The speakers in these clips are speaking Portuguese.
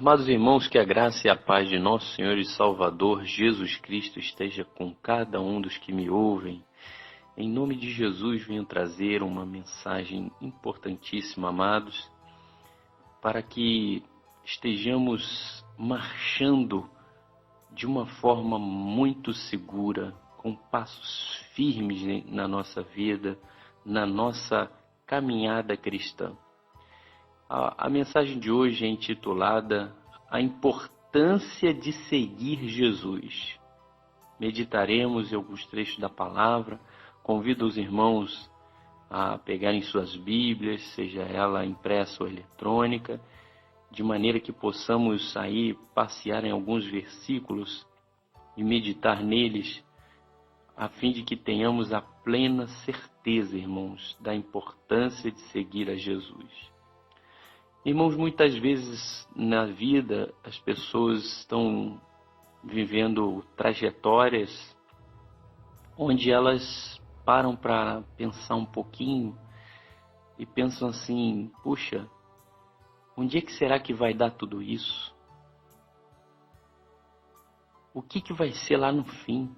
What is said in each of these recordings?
Amados irmãos, que a graça e a paz de nosso Senhor e Salvador Jesus Cristo esteja com cada um dos que me ouvem. Em nome de Jesus, venho trazer uma mensagem importantíssima, amados, para que estejamos marchando de uma forma muito segura, com passos firmes na nossa vida, na nossa caminhada cristã. A mensagem de hoje é intitulada A Importância de Seguir Jesus. Meditaremos em alguns trechos da palavra. Convido os irmãos a pegarem suas Bíblias, seja ela impressa ou eletrônica, de maneira que possamos aí passear em alguns versículos e meditar neles, a fim de que tenhamos a plena certeza, irmãos, da importância de seguir a Jesus. Irmãos, muitas vezes na vida as pessoas estão vivendo trajetórias onde elas param para pensar um pouquinho e pensam assim: puxa, onde é que será que vai dar tudo isso? O que vai ser lá no fim?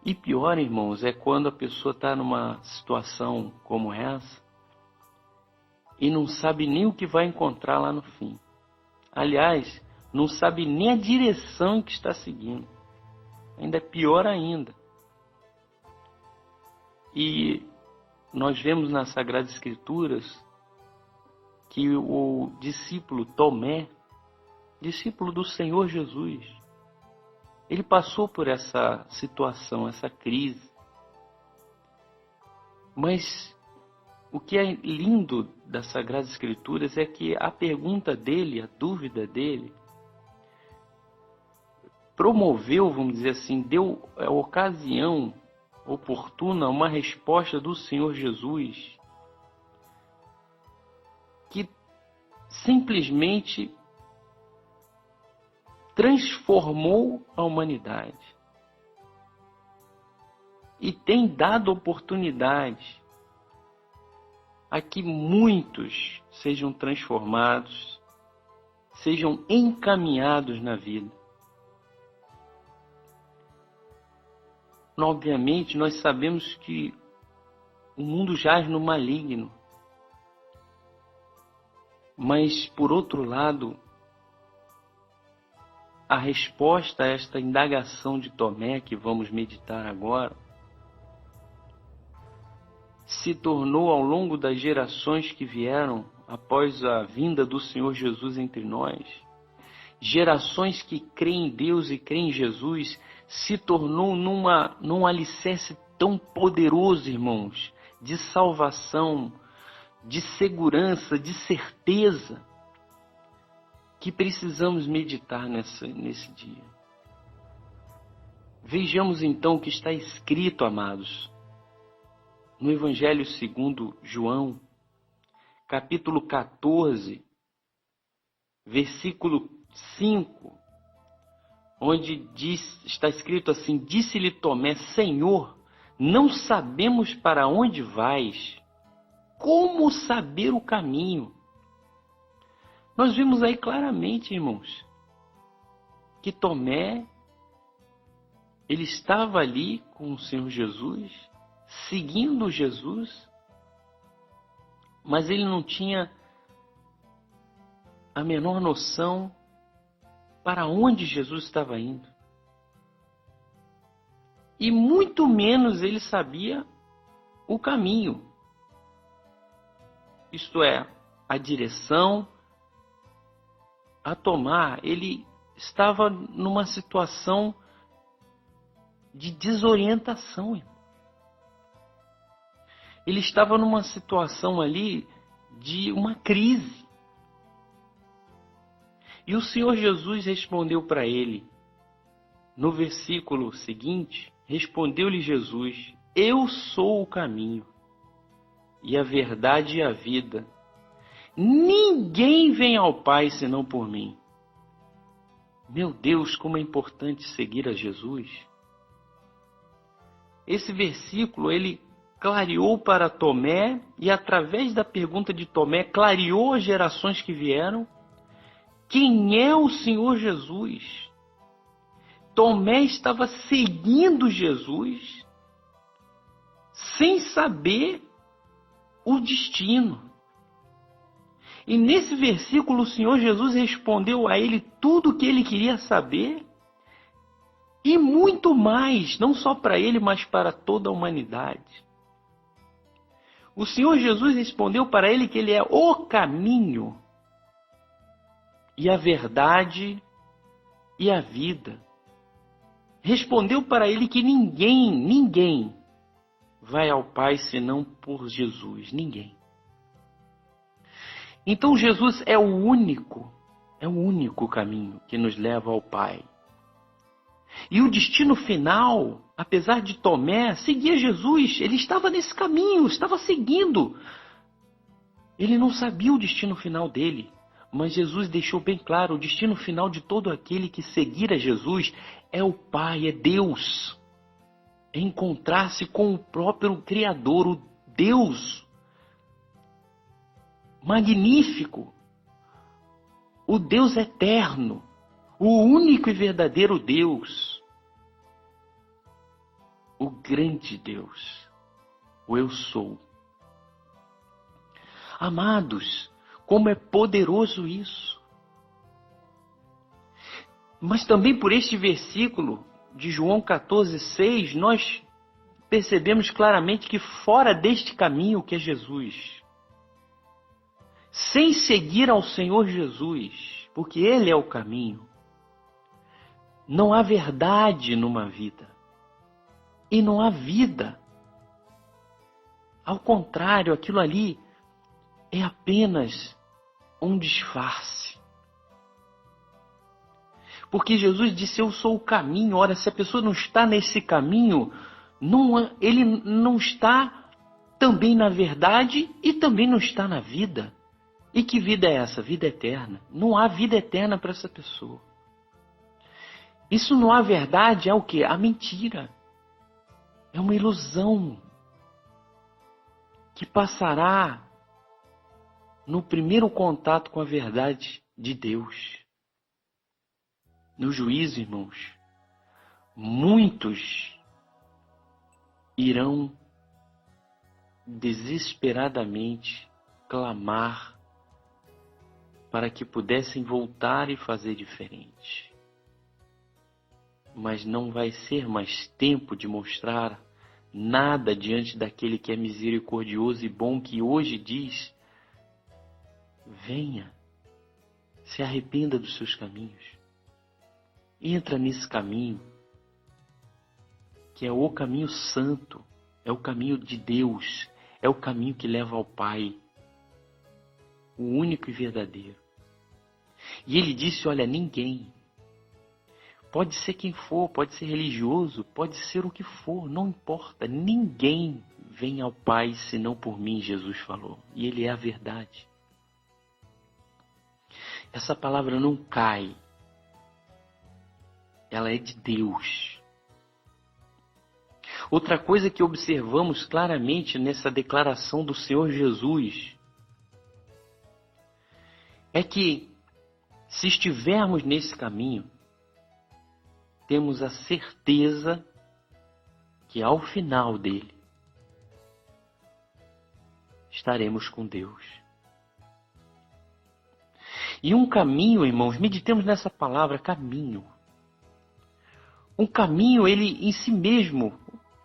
E pior, irmãos, é quando a pessoa está numa situação como essa e não sabe nem o que vai encontrar lá no fim. Aliás, não sabe nem a direção em que está seguindo. Ainda é pior ainda. E nós vemos nas Sagradas Escrituras que o discípulo Tomé, discípulo do Senhor Jesus, ele passou por essa situação, essa crise. Mas o que é lindo das Sagradas Escrituras é que a pergunta dele, a dúvida dele, promoveu, vamos dizer assim, deu a ocasião oportuna uma resposta do Senhor Jesus que simplesmente transformou a humanidade e tem dado oportunidade a que muitos sejam transformados, sejam encaminhados na vida. Obviamente, nós sabemos que o mundo jaz no maligno, mas, por outro lado, a resposta a esta indagação de Tomé, que vamos meditar agora, se tornou ao longo das gerações que vieram após a vinda do Senhor Jesus entre nós, gerações que creem em Deus e creem em Jesus, se tornou num alicerce tão poderoso, irmãos, de salvação, de segurança, de certeza, que precisamos meditar nesse dia. Vejamos então o que está escrito, amados, no Evangelho segundo João, capítulo 14, versículo 5, onde está escrito assim: disse-lhe Tomé: Senhor, não sabemos para onde vais, como saber o caminho? Nós vimos aí claramente, irmãos, que Tomé, ele estava ali com o Senhor Jesus, seguindo Jesus, mas ele não tinha a menor noção para onde Jesus estava indo. E muito menos ele sabia o caminho. Isto é, a direção a tomar. Ele estava numa situação de desorientação. Ele estava numa situação ali de uma crise. E o Senhor Jesus respondeu para ele, no versículo seguinte, respondeu-lhe Jesus: eu sou o caminho e a verdade e a vida. Ninguém vem ao Pai senão por mim. Meu Deus, como é importante seguir a Jesus. Esse versículo, ele clareou para Tomé e através da pergunta de Tomé clareou as gerações que vieram. Quem é o Senhor Jesus? Tomé estava seguindo Jesus sem saber o destino. E nesse versículo o Senhor Jesus respondeu a ele tudo o que ele queria saber e muito mais, não só para ele, mas para toda a humanidade. O Senhor Jesus respondeu para ele que ele é o caminho e a verdade e a vida. Respondeu para ele que ninguém vai ao Pai senão por Jesus. Ninguém. Então Jesus é o único caminho que nos leva ao Pai. E o destino final, apesar de Tomé seguir Jesus, ele estava nesse caminho, estava seguindo. Ele não sabia o destino final dele, mas Jesus deixou bem claro, o destino final de todo aquele que seguir a Jesus é o Pai, é Deus. É encontrar-se com o próprio Criador, o Deus magnífico, o Deus eterno, o único e verdadeiro Deus, o grande Deus, o Eu Sou. Amados, como é poderoso isso! Mas também por este versículo de João 14:6, nós percebemos claramente que fora deste caminho que é Jesus, sem seguir ao Senhor Jesus, porque Ele é o caminho, não há verdade numa vida. E não há vida. Ao contrário, aquilo ali é apenas um disfarce. Porque Jesus disse, eu sou o caminho. Ora, se a pessoa não está nesse caminho, ele não está também na verdade e também não está na vida. E que vida é essa? Vida eterna. Não há vida eterna para essa pessoa. Isso não há verdade, é o quê? A mentira. É uma ilusão que passará no primeiro contato com a verdade de Deus. No juízo, irmãos, muitos irão desesperadamente clamar para que pudessem voltar e fazer diferente. Mas não vai ser mais tempo de mostrar nada diante daquele que é misericordioso e bom, que hoje diz, venha, se arrependa dos seus caminhos. Entra nesse caminho, que é o caminho santo, é o caminho de Deus, é o caminho que leva ao Pai, o único e verdadeiro. E ele disse, olha, ninguém, pode ser quem for, pode ser religioso, pode ser o que for, não importa, ninguém vem ao Pai senão por mim, Jesus falou. E ele é a verdade. Essa palavra não cai. Ela é de Deus. Outra coisa que observamos claramente nessa declaração do Senhor Jesus é que, se estivermos nesse caminho, temos a certeza que ao final dele estaremos com Deus. E um caminho, irmãos, meditemos nessa palavra, caminho. Um caminho, ele em si mesmo,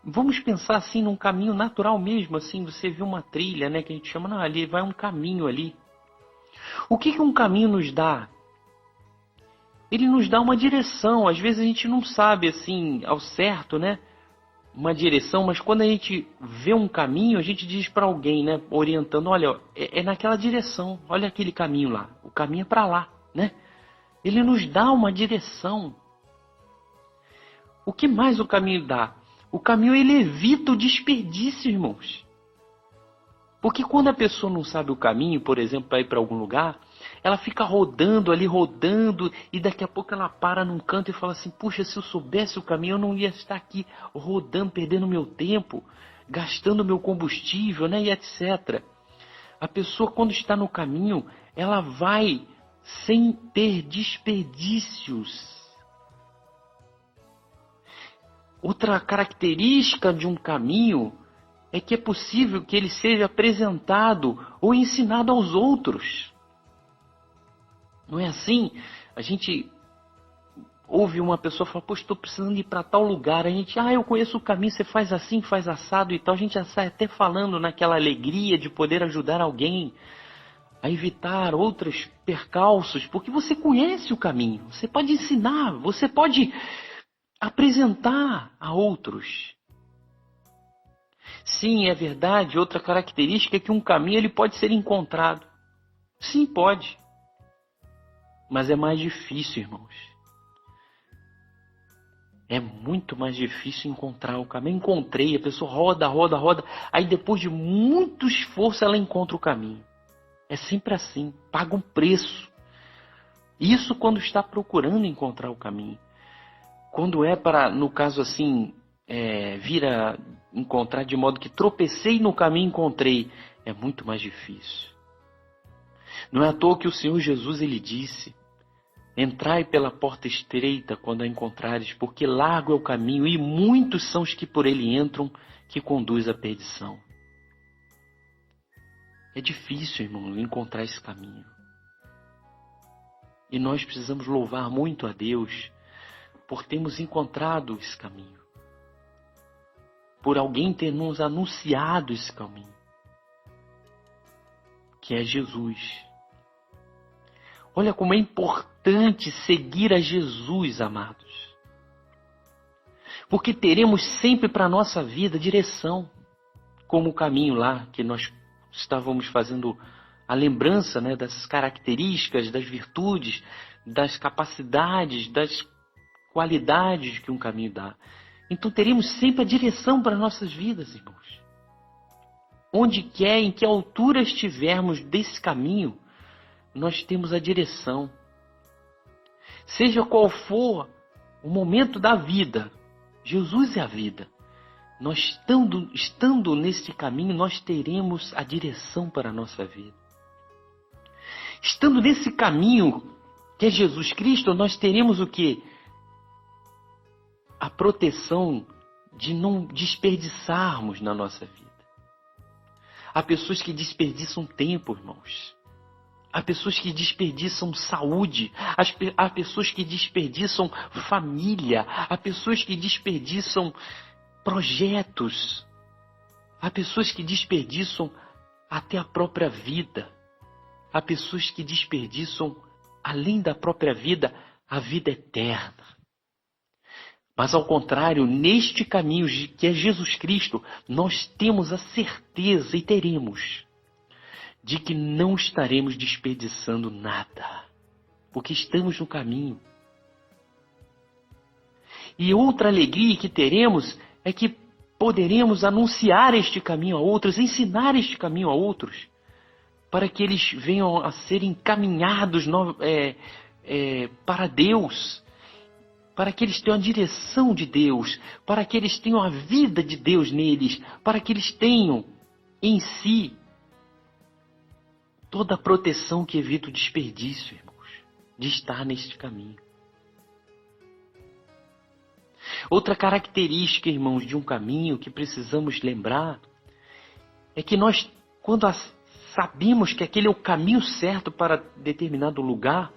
vamos pensar assim num caminho natural mesmo, assim, você vê uma trilha, né, que a gente chama, não, ali vai um caminho ali. O que um caminho nos dá? Ele nos dá uma direção. Às vezes a gente não sabe assim ao certo, né, uma direção, mas quando a gente vê um caminho, a gente diz para alguém, né, orientando, olha, é naquela direção, olha aquele caminho lá, o caminho é para lá, né? Ele nos dá uma direção. O que mais o caminho dá? O caminho, ele evita o desperdício, irmãos. Porque quando a pessoa não sabe o caminho, por exemplo, para ir para algum lugar, ela fica rodando ali, rodando, e daqui a pouco ela para num canto e fala assim, puxa, se eu soubesse o caminho, eu não ia estar aqui rodando, perdendo meu tempo. gastando meu combustível, né, e etc. A pessoa, quando está no caminho, ela vai sem ter desperdícios. Outra característica de um caminho é que é possível que ele seja apresentado ou ensinado aos outros. Não é assim? A gente ouve uma pessoa falar, estou precisando ir para tal lugar. A gente, eu conheço o caminho, você faz assim, faz assado e tal. A gente já sai até falando naquela alegria de poder ajudar alguém a evitar outros percalços, porque você conhece o caminho. Você pode ensinar, você pode apresentar a outros. Sim, é verdade. Outra característica é que um caminho ele pode ser encontrado. Sim, pode. Mas é mais difícil, irmãos. É muito mais difícil encontrar o caminho. Encontrei, a pessoa roda, roda, roda. Aí depois de muito esforço ela encontra o caminho. É sempre assim, paga um preço. Isso quando está procurando encontrar o caminho. Quando é para, no caso assim, vir a encontrar de modo que tropecei no caminho e encontrei, é muito mais difícil. Não é à toa que o Senhor Jesus ele disse, entrai pela porta estreita quando a encontrares, porque largo é o caminho e muitos são os que por ele entram, que conduz à perdição. É difícil, irmão, encontrar esse caminho. E nós precisamos louvar muito a Deus por termos encontrado esse caminho. Por alguém ter nos anunciado esse caminho. Que é Jesus. Olha como é importante seguir a Jesus, amados. Porque teremos sempre para a nossa vida direção. Como o caminho lá que nós estávamos fazendo a lembrança, né, das características, das virtudes, das capacidades, das qualidades que um caminho dá. Então teremos sempre a direção para nossas vidas, irmãos. Onde quer, em que altura estivermos desse caminho, nós temos a direção. Seja qual for o momento da vida, Jesus é a vida. Nós estando nesse caminho, nós teremos a direção para a nossa vida. Estando nesse caminho, que é Jesus Cristo, nós teremos o quê? A proteção de não desperdiçarmos na nossa vida. Há pessoas que desperdiçam tempo, irmãos. Há pessoas que desperdiçam saúde. Há pessoas que desperdiçam família. Há pessoas que desperdiçam projetos. Há pessoas que desperdiçam até a própria vida. Há pessoas que desperdiçam, além da própria vida, a vida eterna. Mas ao contrário, neste caminho que é Jesus Cristo, nós temos a certeza e teremos de que não estaremos desperdiçando nada, porque estamos no caminho. E outra alegria que teremos é que poderemos anunciar este caminho a outros, ensinar este caminho a outros, para que eles venham a ser encaminhados para Deus, para que eles tenham a direção de Deus, para que eles tenham a vida de Deus neles, para que eles tenham em si toda a proteção que evita o desperdício, irmãos, de estar neste caminho. Outra característica, irmãos, de um caminho que precisamos lembrar é que nós, quando sabemos que aquele é o caminho certo para determinado lugar,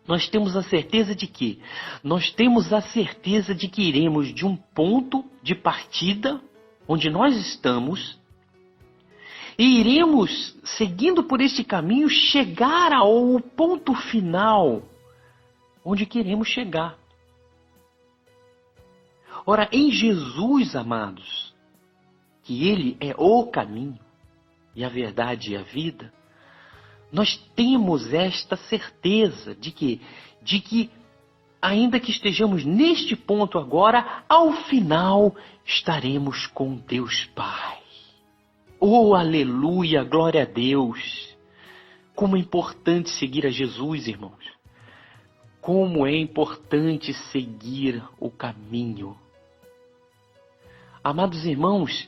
nós temos a certeza de quê? Nós temos a certeza de que iremos de um ponto de partida, onde nós estamos, e iremos, seguindo por este caminho, chegar ao ponto final, onde queremos chegar. Ora, em Jesus, amados, que Ele é o caminho, e a verdade e a vida, nós temos esta certeza de que ainda que estejamos neste ponto agora, ao final estaremos com Deus Pai. Oh, aleluia, glória a Deus! Como é importante seguir a Jesus, irmãos. Como é importante seguir o caminho. Amados irmãos,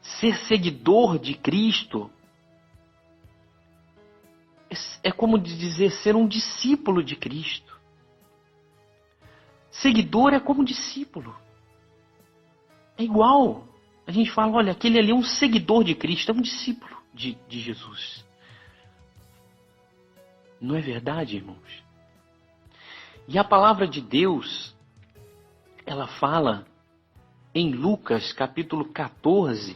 ser seguidor de Cristo é como dizer ser um discípulo de Cristo. Seguidor é como discípulo. É igual. A gente fala, olha, aquele ali é um seguidor de Cristo, é um discípulo de Jesus. Não é verdade, irmãos? E a palavra de Deus, ela fala em Lucas capítulo 14,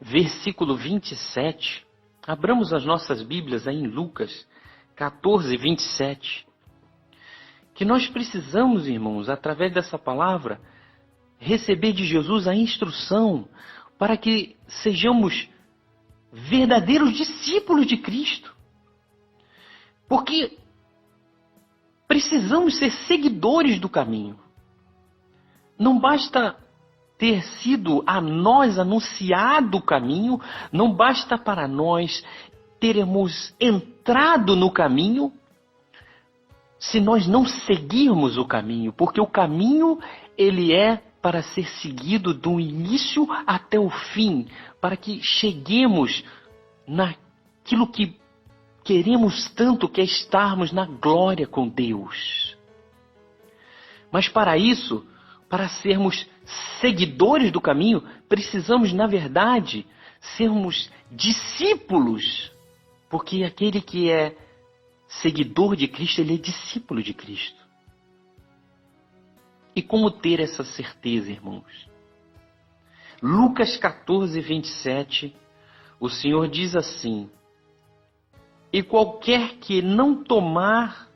versículo 27. Abramos as nossas Bíblias aí em Lucas 14, 27. Que nós precisamos, irmãos, através dessa palavra, receber de Jesus a instrução para que sejamos verdadeiros discípulos de Cristo. Porque precisamos ser seguidores do caminho. Não basta ter sido a nós anunciado o caminho, não basta para nós termos entrado no caminho, se nós não seguirmos o caminho, porque o caminho, ele é para ser seguido do início até o fim, para que cheguemos naquilo que queremos tanto, que é estarmos na glória com Deus. Mas para isso, para sermos seguidores do caminho, precisamos, na verdade, sermos discípulos, porque aquele que é seguidor de Cristo, ele é discípulo de Cristo. E como ter essa certeza, irmãos? Lucas 14, 27, o Senhor diz assim: e qualquer que não tomar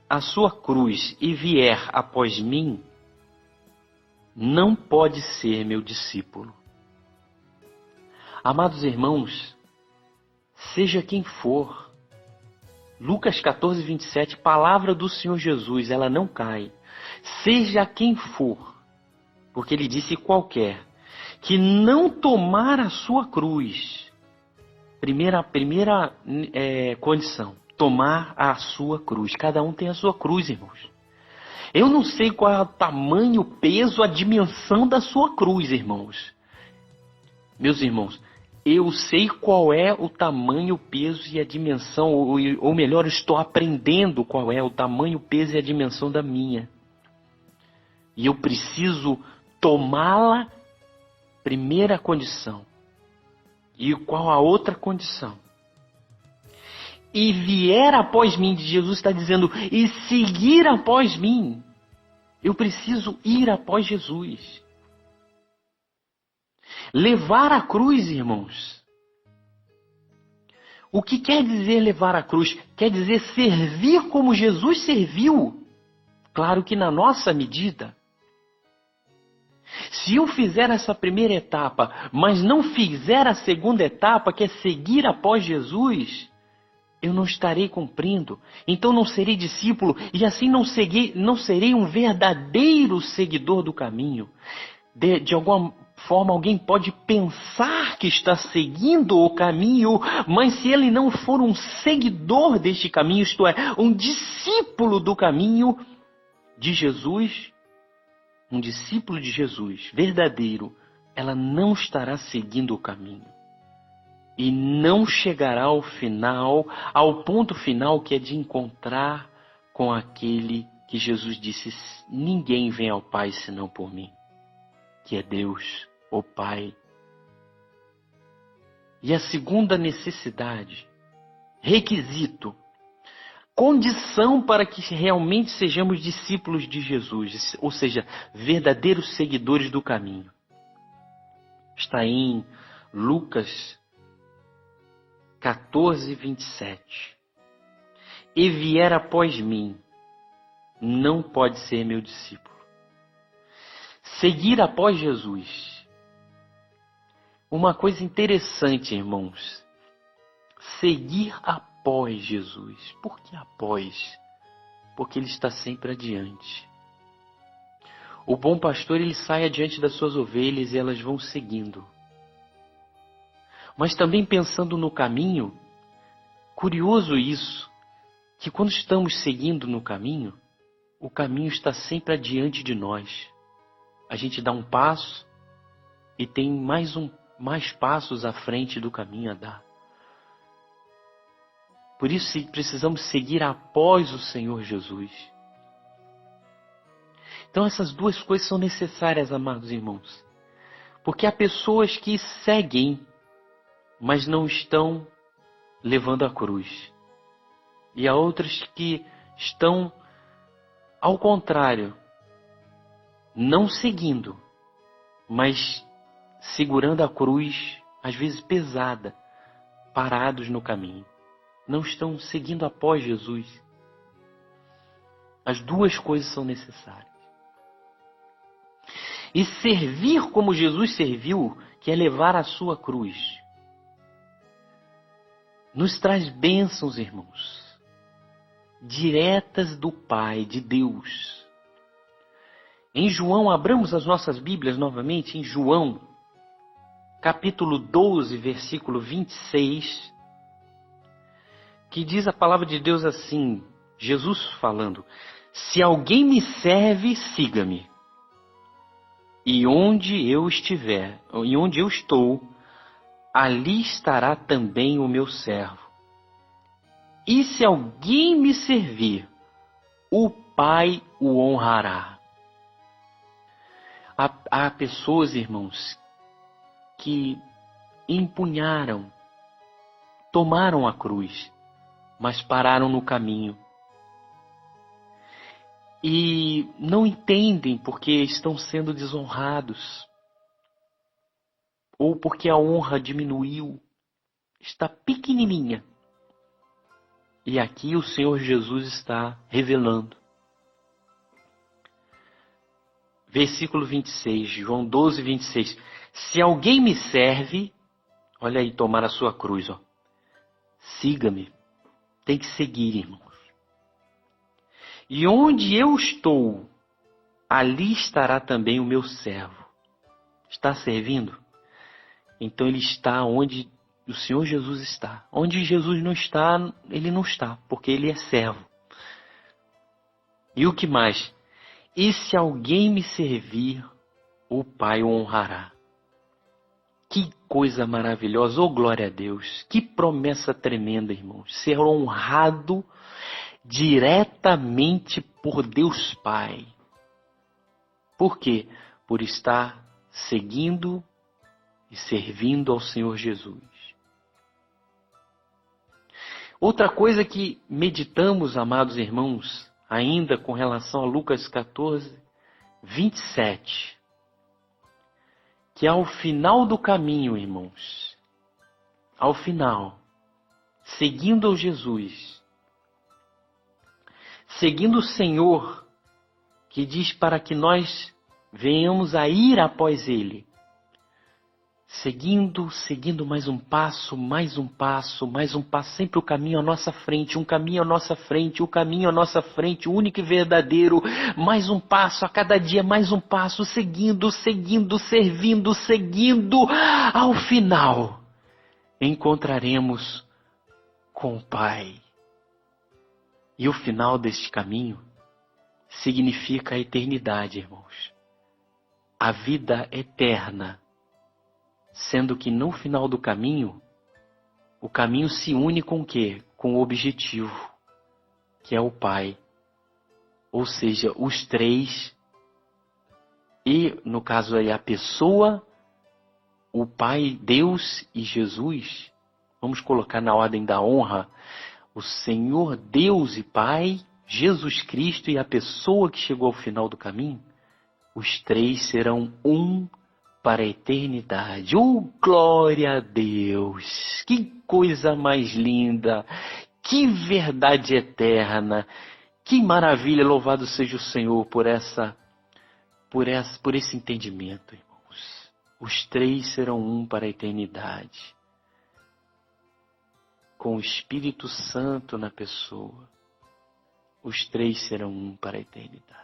a sua cruz e vier após mim, não pode ser meu discípulo. Amados irmãos, seja quem for, Lucas 14, 27, palavra do Senhor Jesus, ela não cai. Seja quem for, porque ele disse qualquer, que não tomar a sua cruz. Primeira condição, tomar a sua cruz. Cada um tem a sua cruz, irmãos. Eu não sei qual é o tamanho, o peso, a dimensão da sua cruz, irmãos. Meus irmãos, eu sei qual é o tamanho, o peso e a dimensão, ou melhor, estou aprendendo qual é o tamanho, o peso e a dimensão da minha. E eu preciso tomá-la, primeira condição. E qual a outra condição? E vier após mim, Jesus está dizendo, e seguir após mim. Eu preciso ir após Jesus. Levar a cruz, irmãos. O que quer dizer levar a cruz? Quer dizer servir como Jesus serviu. Claro que na nossa medida. Se eu fizer essa primeira etapa, mas não fizer a segunda etapa, que é seguir após Jesus, eu não estarei cumprindo. Então não serei discípulo e assim não serei um verdadeiro seguidor do caminho. De alguma forma alguém pode pensar que está seguindo o caminho, mas se ele não for um seguidor deste caminho, isto é, um discípulo do caminho de Jesus, um discípulo de Jesus verdadeiro, ela não estará seguindo o caminho. E não chegará ao final, ao ponto final que é de encontrar com aquele que Jesus disse, ninguém vem ao Pai senão por mim, que é Deus, o Pai. E a segunda necessidade, requisito, condição para que realmente sejamos discípulos de Jesus, ou seja, verdadeiros seguidores do caminho. Está em Lucas 14, 27. E vier após mim, não pode ser meu discípulo. Seguir após Jesus. Uma coisa interessante, irmãos. Seguir após Jesus. Por que após? Porque ele está sempre adiante. O bom pastor, ele sai adiante das suas ovelhas e elas vão seguindo. Mas também pensando no caminho, curioso isso, que quando estamos seguindo no caminho, o caminho está sempre adiante de nós. A gente dá um passo, e tem mais passos à frente do caminho a dar. Por isso precisamos seguir após o Senhor Jesus. Então essas duas coisas são necessárias, amados irmãos. Porque há pessoas que seguem, mas não estão levando a cruz. E há outras que estão, ao contrário, não seguindo, mas segurando a cruz, às vezes pesada, parados no caminho. Não estão seguindo após Jesus. As duas coisas são necessárias. E servir como Jesus serviu, que é levar a sua cruz, nos traz bênçãos, irmãos, diretas do Pai, de Deus. Em João, abramos as nossas Bíblias novamente, em João, capítulo 12, versículo 26, que diz a palavra de Deus assim, Jesus falando: se alguém me serve, siga-me. E onde eu estiver, e onde eu estou, ali estará também o meu servo. E se alguém me servir, o Pai o honrará. Há pessoas, irmãos, que empunharam, tomaram a cruz, mas pararam no caminho. E não entendem porque estão sendo desonrados. Ou porque a honra diminuiu. Está pequenininha. E aqui o Senhor Jesus está revelando. Versículo 26, João 12, 26. Se alguém me serve, olha aí, tomar a sua cruz, ó. Siga-me. Tem que seguir, irmãos. E onde eu estou, ali estará também o meu servo. Está servindo? Então ele está onde o Senhor Jesus está. Onde Jesus não está, ele não está, porque ele é servo. E o que mais? E se alguém me servir, o Pai o honrará. Que coisa maravilhosa, oh glória a Deus. Que promessa tremenda, irmãos. Ser honrado diretamente por Deus Pai. Por quê? Por estar seguindo e servindo ao Senhor Jesus. Outra coisa que meditamos, amados irmãos, ainda com relação a Lucas 14, 27, que ao final do caminho, irmãos, ao final, seguindo ao Jesus, seguindo o Senhor, que diz para que nós venhamos a ir após Ele, seguindo mais um passo, mais um passo, mais um passo, sempre o caminho à nossa frente, um caminho à nossa frente, o caminho à nossa frente, o único e verdadeiro, mais um passo, a cada dia mais um passo, seguindo, servindo, ao final, encontraremos com o Pai. E o final deste caminho significa a eternidade, irmãos. A vida eterna. Sendo que no final do caminho, o caminho se une com o quê? Com o objetivo, que é o Pai. Ou seja, os três, e no caso aí a pessoa, o Pai, Deus e Jesus, vamos colocar na ordem da honra, o Senhor Deus e Pai, Jesus Cristo e a pessoa que chegou ao final do caminho, os três serão um para a eternidade. Oh, glória a Deus! Que coisa mais linda! Que verdade eterna! Que maravilha! Louvado seja o Senhor por esse entendimento, irmãos. Os três serão um para a eternidade. Com o Espírito Santo na pessoa. Os três serão um para a eternidade.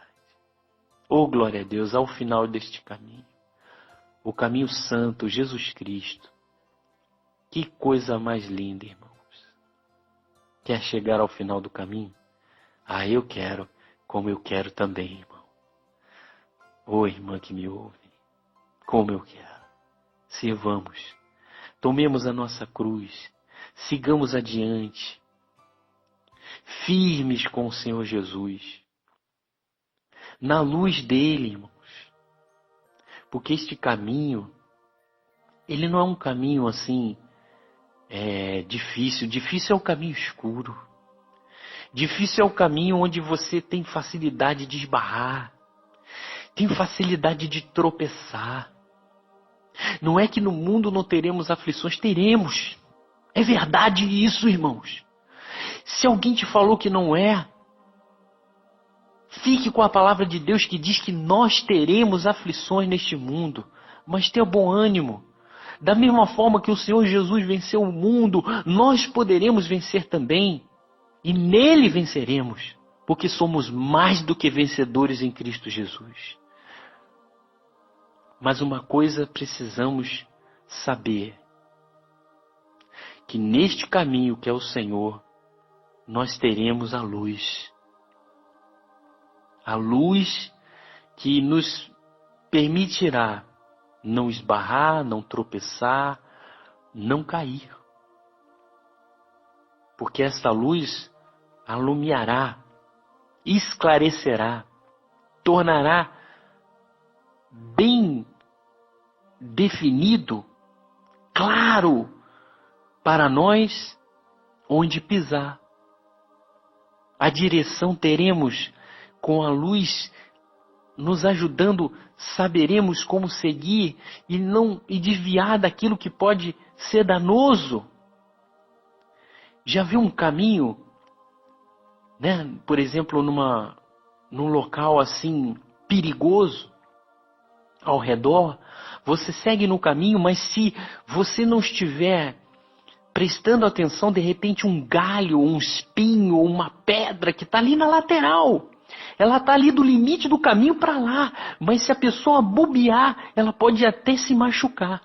Oh, glória a Deus! Ao final deste caminho. O caminho santo, Jesus Cristo. Que coisa mais linda, irmãos. Quer chegar ao final do caminho? Ah, eu quero, como eu quero também, irmão. Ô irmã que me ouve, como eu quero. Servamos. Tomemos a nossa cruz. Sigamos adiante. Firmes com o Senhor Jesus. Na luz dele, irmãos. Porque este caminho, ele não é um caminho assim, difícil. Difícil é o caminho escuro. Difícil é o caminho onde você tem facilidade de esbarrar. Tem facilidade de tropeçar. Não é que no mundo não teremos aflições, teremos. É verdade isso, irmãos. Se alguém te falou que não é, fique com a palavra de Deus que diz que nós teremos aflições neste mundo. Mas tenha bom ânimo. Da mesma forma que o Senhor Jesus venceu o mundo, nós poderemos vencer também. E nele venceremos, porque somos mais do que vencedores em Cristo Jesus. Mas uma coisa precisamos saber, que neste caminho que é o Senhor, nós teremos a luz. A luz que nos permitirá não esbarrar, não tropeçar, não cair. Porque esta luz alumiará, esclarecerá, tornará bem definido, claro, para nós onde pisar. A direção teremos com a luz nos ajudando, saberemos como seguir e desviar daquilo que pode ser danoso. Já viu um caminho, né? Por exemplo, num local assim perigoso ao redor, você segue no caminho, mas se você não estiver prestando atenção, de repente um galho, um espinho, uma pedra que está ali na lateral, ela está ali do limite do caminho para lá, mas se a pessoa bobear, ela pode até se machucar.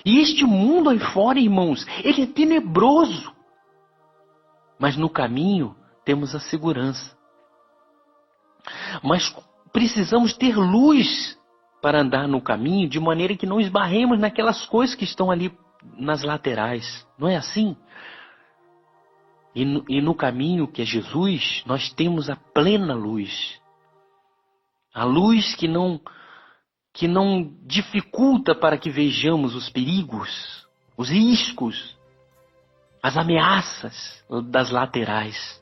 E este mundo aí fora, irmãos, ele é tenebroso. Mas no caminho temos a segurança. Mas precisamos ter luz para andar no caminho, de maneira que não esbarremos naquelas coisas que estão ali nas laterais. Não é assim? E no caminho que é Jesus, nós temos a plena luz. A luz que não dificulta para que vejamos os perigos, os riscos, as ameaças das laterais.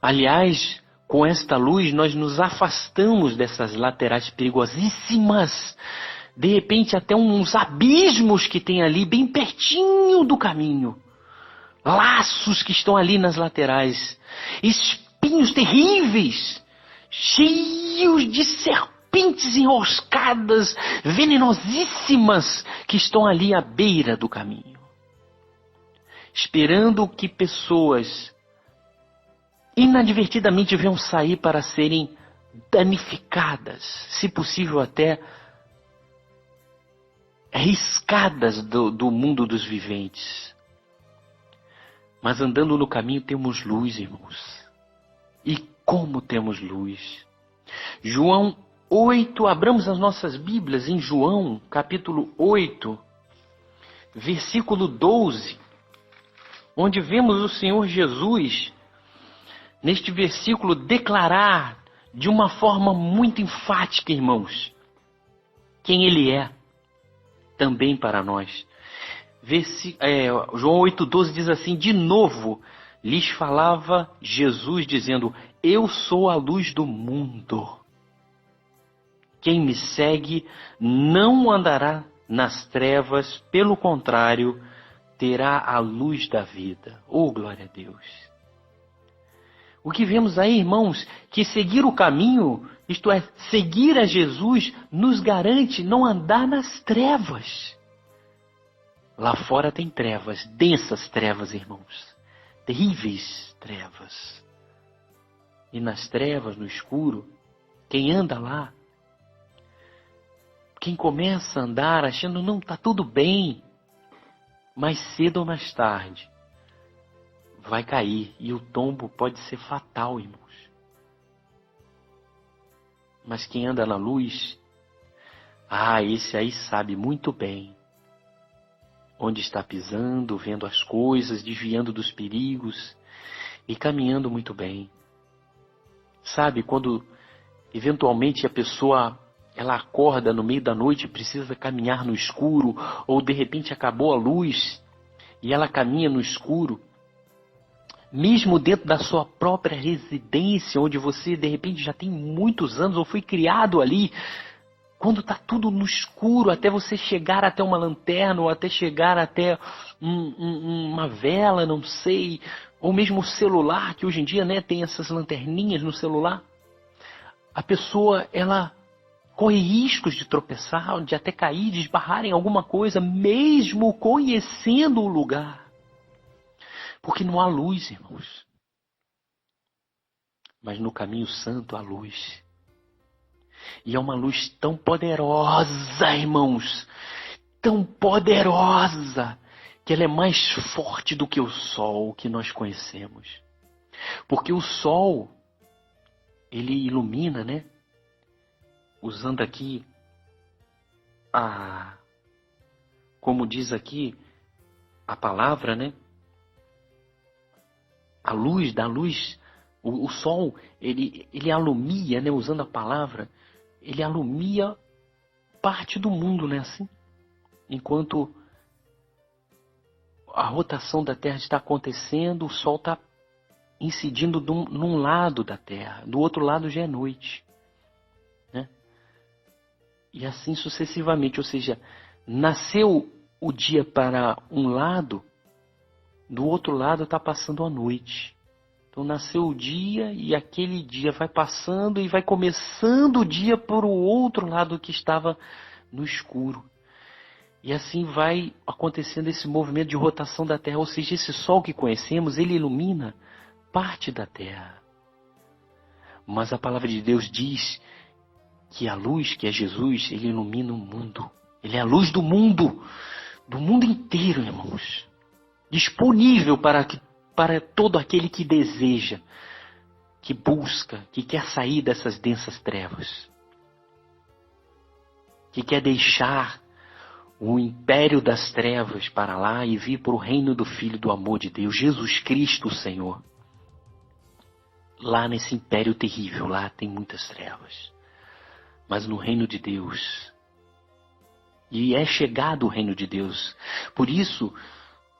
Aliás, com esta luz nós nos afastamos dessas laterais perigosíssimas, de repente até uns abismos que tem ali bem pertinho do caminho. Laços que estão ali nas laterais, espinhos terríveis, cheios de serpentes enroscadas, venenosíssimas, que estão ali à beira do caminho, esperando que pessoas inadvertidamente venham sair para serem danificadas, se possível até riscadas do mundo dos viventes. Mas andando no caminho temos luz, irmãos. E como temos luz? João 8, abramos as nossas Bíblias em João, capítulo 8, versículo 12, onde vemos o Senhor Jesus, neste versículo, declarar de uma forma muito enfática, irmãos, quem Ele é, também para nós. João 8,12 diz assim: de novo lhes falava Jesus dizendo: eu sou a luz do mundo. Quem me segue não andará nas trevas, pelo contrário, terá a luz da vida. Oh, glória a Deus! O que vemos aí, irmãos, que seguir o caminho, isto é, seguir a Jesus, nos garante não andar nas trevas. Lá fora tem trevas, densas trevas, irmãos. Terríveis trevas. E nas trevas, no escuro, quem anda lá, quem começa a andar achando, não, está tudo bem, mais cedo ou mais tarde, vai cair. E o tombo pode ser fatal, irmãos. Mas quem anda na luz, Ah, esse aí sabe muito bem onde está pisando, vendo as coisas, desviando dos perigos e caminhando muito bem. Sabe, quando eventualmente a pessoa ela acorda no meio da noite e precisa caminhar no escuro, ou de repente acabou a luz e ela caminha no escuro, mesmo dentro da sua própria residência, onde você de repente já tem muitos anos ou foi criado ali, quando está tudo no escuro, até você chegar até uma lanterna, ou até chegar até uma vela, não sei, ou mesmo o celular, que hoje em dia, né, tem essas lanterninhas no celular, a pessoa, ela corre riscos de tropeçar, de até cair, de esbarrar em alguma coisa, mesmo conhecendo o lugar. Porque não há luz, irmãos. Mas no caminho santo há luz. E é uma luz tão poderosa, irmãos, tão poderosa, que ela é mais forte do que o sol que nós conhecemos. Porque o sol, ele ilumina, né? Usando aqui, como diz aqui a palavra, né? A luz, da luz, o sol, ele alumia, né? Usando a palavra, ele alumia parte do mundo, né? Assim, enquanto a rotação da Terra está acontecendo, o Sol está incidindo num lado da Terra, do outro lado já é noite, né? E assim sucessivamente, ou seja, nasceu o dia para um lado, do outro lado está passando a noite. Então nasceu o dia e aquele dia vai passando e vai começando o dia por o outro lado que estava no escuro. E assim vai acontecendo esse movimento de rotação da Terra, ou seja, esse Sol que conhecemos, ele ilumina parte da Terra. Mas a palavra de Deus diz que a luz, que é Jesus, ele ilumina o mundo. Ele é a luz do mundo inteiro, irmãos. Disponível para todo aquele que deseja, que busca, que quer sair dessas densas trevas, que quer deixar o império das trevas para lá e vir para o reino do Filho do amor de Deus, Jesus Cristo, o Senhor. Lá nesse império terrível, lá tem muitas trevas. Mas no reino de Deus, e é chegado o reino de Deus. Por isso,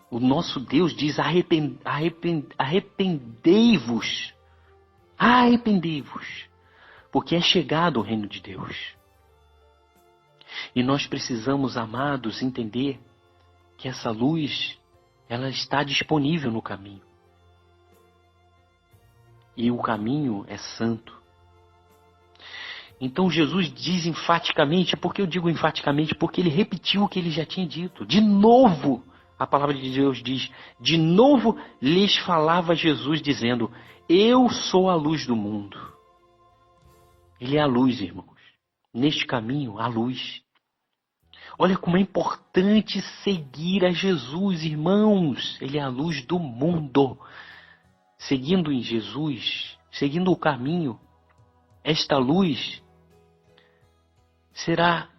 o nosso Deus diz, arrependei-vos, porque é chegado o reino de Deus. E nós precisamos, amados, entender que essa luz, ela está disponível no caminho. E o caminho é santo. Então Jesus diz enfaticamente, por que eu digo enfaticamente? Porque ele repetiu o que ele já tinha dito. De novo, a palavra de Deus diz, de novo lhes falava Jesus dizendo, eu sou a luz do mundo. Ele é a luz, irmãos. Neste caminho, há luz. Olha como é importante seguir a Jesus, irmãos. Ele é a luz do mundo. Seguindo em Jesus, seguindo o caminho, esta luz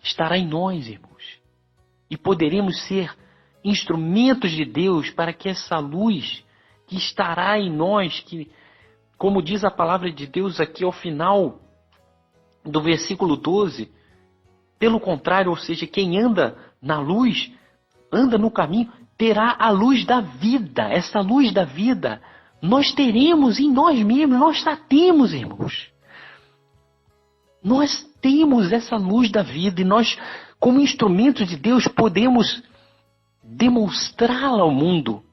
estará em nós, irmãos. E poderemos ser instrumentos de Deus para que essa luz que estará em nós, que, como diz a palavra de Deus aqui ao final do versículo 12, pelo contrário, ou seja, quem anda na luz, anda no caminho, terá a luz da vida. Essa luz da vida nós teremos em nós mesmos, nós já temos, irmãos. Nós temos essa luz da vida e nós, como instrumentos de Deus, podemos demonstrá-la ao mundo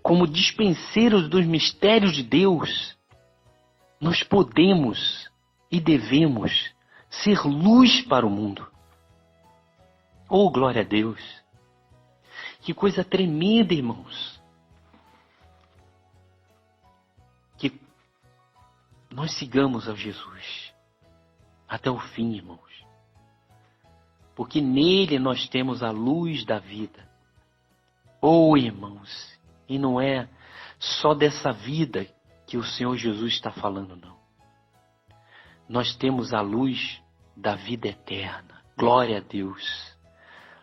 como dispenseiros dos mistérios de Deus. Nós podemos e devemos ser luz para o mundo. Oh, glória a Deus! Que coisa tremenda, irmãos! Que nós sigamos a Jesus até o fim, irmãos. Porque nele nós temos a luz da vida. Oh, irmãos! E não é só dessa vida que o Senhor Jesus está falando, não. Nós temos a luz da vida eterna. Glória a Deus.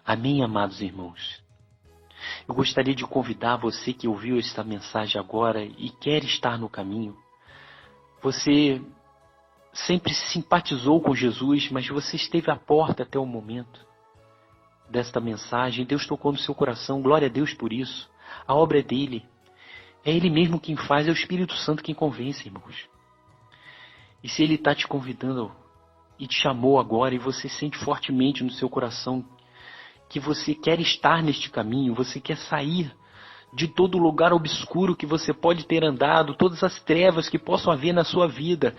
Amém, amados irmãos. Eu gostaria de convidar você que ouviu esta mensagem agora e quer estar no caminho. Você sempre simpatizou com Jesus, mas você esteve à porta até o momento desta mensagem. Deus tocou no seu coração. Glória a Deus por isso. A obra é dele. É Ele mesmo quem faz, é o Espírito Santo quem convence, irmãos. E se Ele está te convidando e te chamou agora e você sente fortemente no seu coração que você quer estar neste caminho, você quer sair de todo lugar obscuro que você pode ter andado, todas as trevas que possam haver na sua vida.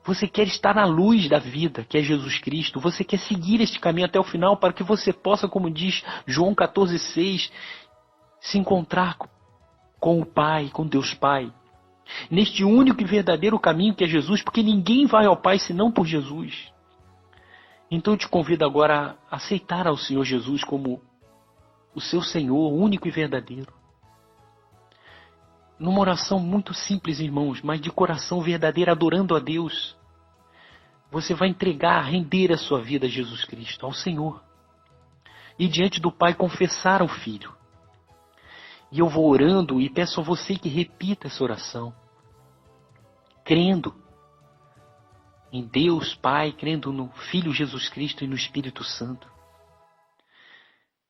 Você quer estar na luz da vida, que é Jesus Cristo. Você quer seguir este caminho até o final para que você possa, como diz João 14,6, se encontrar com o Pai, com Deus Pai. Neste único e verdadeiro caminho que é Jesus, porque ninguém vai ao Pai senão por Jesus. Então eu te convido agora a aceitar ao Senhor Jesus como o seu Senhor, único e verdadeiro. Numa oração muito simples, irmãos, mas de coração verdadeiro, adorando a Deus. Você vai entregar, render a sua vida a Jesus Cristo, ao Senhor. E diante do Pai confessar ao Filho. E eu vou orando e peço a você que repita essa oração. Crendo em Deus Pai, crendo no Filho Jesus Cristo e no Espírito Santo.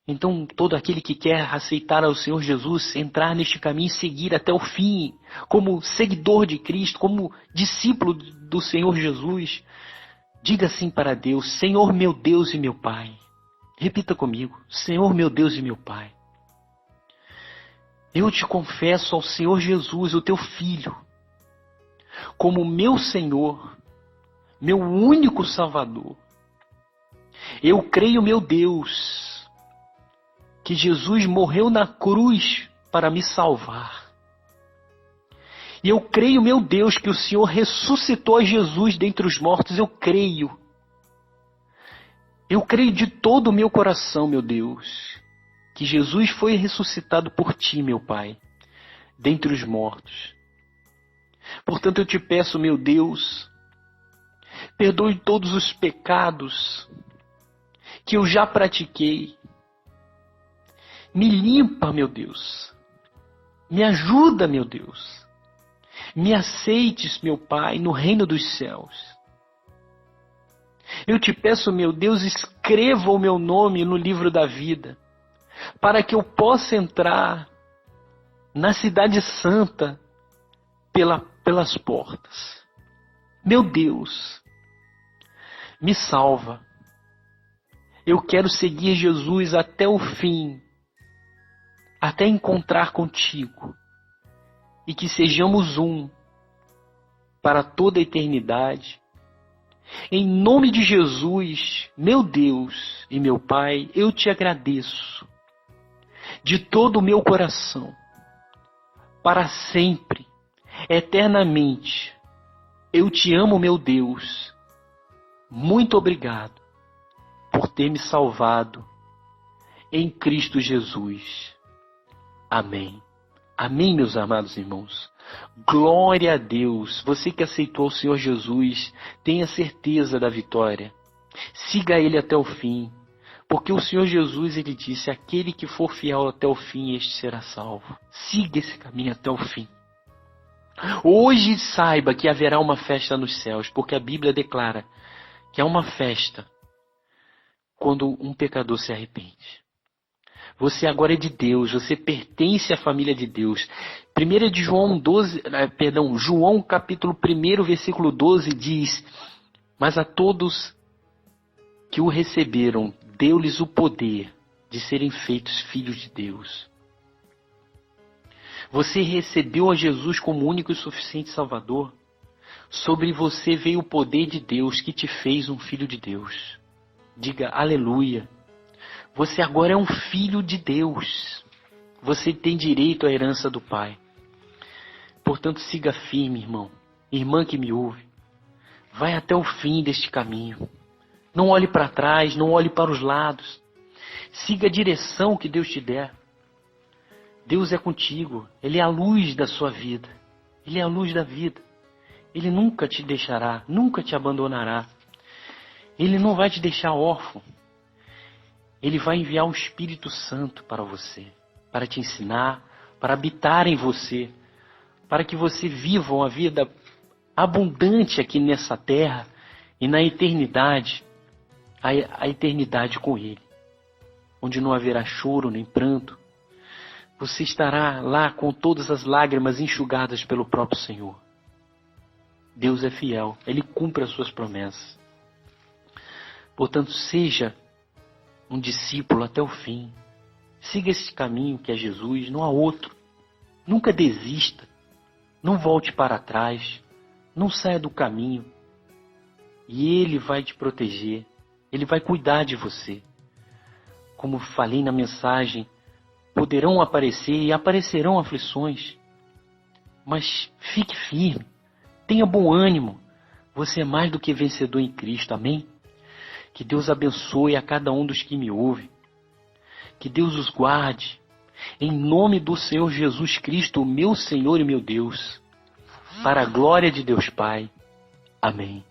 Então, todo aquele que quer aceitar ao Senhor Jesus, entrar neste caminho e seguir até o fim, como seguidor de Cristo, como discípulo do Senhor Jesus, diga assim para Deus: Senhor meu Deus e meu Pai. Repita comigo: Senhor meu Deus e meu Pai. Eu te confesso ao Senhor Jesus, o teu Filho, como meu Senhor, meu único Salvador. Eu creio, meu Deus, que Jesus morreu na cruz para me salvar. E eu creio, meu Deus, que o Senhor ressuscitou a Jesus dentre os mortos. Eu creio. Eu creio de todo o meu coração, meu Deus, que Jesus foi ressuscitado por ti, meu Pai, dentre os mortos. Portanto, eu te peço, meu Deus, perdoe todos os pecados que eu já pratiquei. Me limpa, meu Deus. Me ajuda, meu Deus. Me aceites, meu Pai, no reino dos céus. Eu te peço, meu Deus, escreva o meu nome no livro da vida, para que eu possa entrar na cidade santa pelas portas. Meu Deus, me salva. Eu quero seguir Jesus até o fim, até encontrar contigo, e que sejamos um para toda a eternidade. Em nome de Jesus, meu Deus e meu Pai, eu te agradeço de todo o meu coração, para sempre, eternamente. Eu te amo, meu Deus. Muito obrigado por ter me salvado em Cristo Jesus. Amém. Amém, meus amados irmãos. Glória a Deus. Você que aceitou o Senhor Jesus, tenha certeza da vitória. Siga Ele até o fim. Porque o Senhor Jesus, Ele disse: aquele que for fiel até o fim, este será salvo. Siga esse caminho até o fim. Hoje saiba que haverá uma festa nos céus, porque a Bíblia declara que há uma festa quando um pecador se arrepende. Você agora é de Deus, você pertence à família de Deus. João capítulo 1, versículo 12 diz: mas a todos que o receberam, deu-lhes o poder de serem feitos filhos de Deus. Você recebeu a Jesus como único e suficiente Salvador. Sobre você veio o poder de Deus que te fez um filho de Deus. Diga aleluia. Você agora é um filho de Deus. Você tem direito à herança do Pai. Portanto, siga firme, irmão. Irmã que me ouve. Vai até o fim deste caminho. Não olhe para trás, não olhe para os lados. Siga a direção que Deus te der. Deus é contigo. Ele é a luz da sua vida. Ele é a luz da vida. Ele nunca te deixará, nunca te abandonará. Ele não vai te deixar órfão. Ele vai enviar o Espírito Santo para você, para te ensinar, para habitar em você, para que você viva uma vida abundante aqui nessa terra e na eternidade, a eternidade com Ele, onde não haverá choro nem pranto. Você estará lá com todas as lágrimas enxugadas pelo próprio Senhor. Deus é fiel, Ele cumpre as suas promessas. Portanto, seja um discípulo até o fim. Siga esse caminho que é Jesus, não há outro. Nunca desista. Não volte para trás. Não saia do caminho. E Ele vai te proteger. Ele vai cuidar de você. Como falei na mensagem, poderão aparecer e aparecerão aflições. Mas fique firme. Tenha bom ânimo. Você é mais do que vencedor em Cristo. Amém? Que Deus abençoe a cada um dos que me ouvem. Que Deus os guarde. Em nome do Senhor Jesus Cristo, meu Senhor e meu Deus. Para a glória de Deus Pai. Amém.